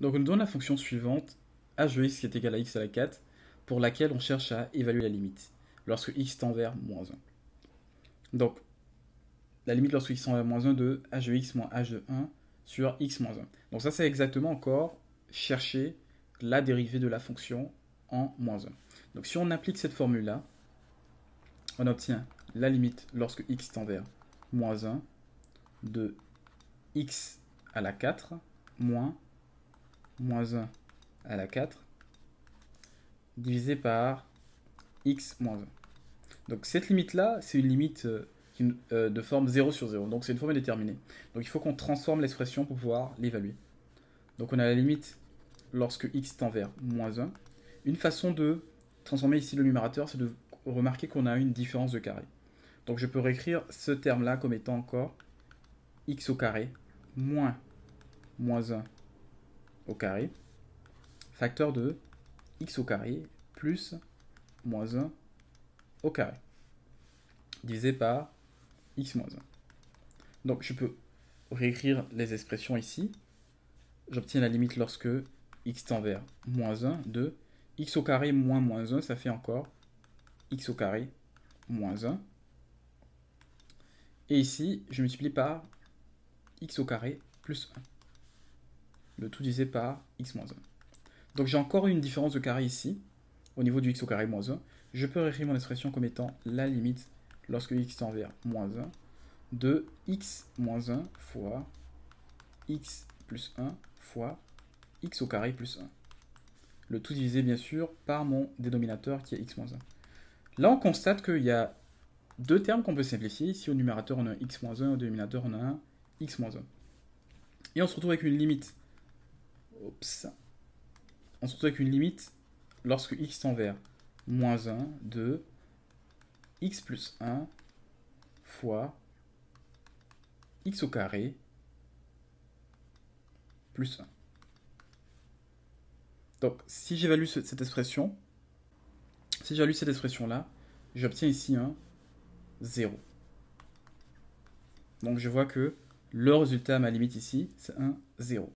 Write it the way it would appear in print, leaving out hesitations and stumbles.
Donc on nous donne la fonction suivante, h de x qui est égal à x à la 4, pour laquelle on cherche à évaluer la limite, lorsque x tend vers moins 1. Donc, la limite lorsque x tend vers moins 1 de h de x moins h de 1 sur x moins 1. Donc ça, c'est exactement encore chercher la dérivée de la fonction en moins 1. Donc si on applique cette formule-là, on obtient la limite lorsque x tend vers moins 1 de x à la 4 moins 1 à la 4 divisé par x moins 1. Donc cette limite-là, c'est une limite de forme 0 sur 0. Donc c'est une forme indéterminée. Donc il faut qu'on transforme l'expression pour pouvoir l'évaluer. Donc on a la limite lorsque x tend vers moins 1. Une façon de transformer ici le numérateur, c'est de remarquer qu'on a une différence de carré. Donc je peux réécrire ce terme-là comme étant encore x au carré moins 1 au carré, facteur de x au carré plus moins 1 au carré, divisé par x moins 1. Donc je peux réécrire les expressions ici. J'obtiens la limite lorsque x tend vers moins 1 de x au carré moins 1, ça fait encore x au carré moins 1. Et ici, je multiplie par x au carré plus 1. Le tout divisé par x moins 1. Donc j'ai encore une différence de carré ici, au niveau du x au carré moins 1. Je peux réécrire mon expression comme étant la limite lorsque x tend vers moins 1 de x moins 1 fois x plus 1 fois x au carré plus 1. Le tout divisé bien sûr par mon dénominateur qui est x moins 1. Là on constate qu'il y a deux termes qu'on peut simplifier. Ici au numérateur on a un x moins 1, au dénominateur on a un x moins 1. Et on se retrouve avec une limite. On se retrouve avec une limite lorsque x tend vers moins 1 de x plus 1 fois x au carré plus 1. Donc, si j'évalue cette expression, si j'évalue cette expression-là, j'obtiens ici un 0. Donc, je vois que le résultat à ma limite ici, c'est un 0.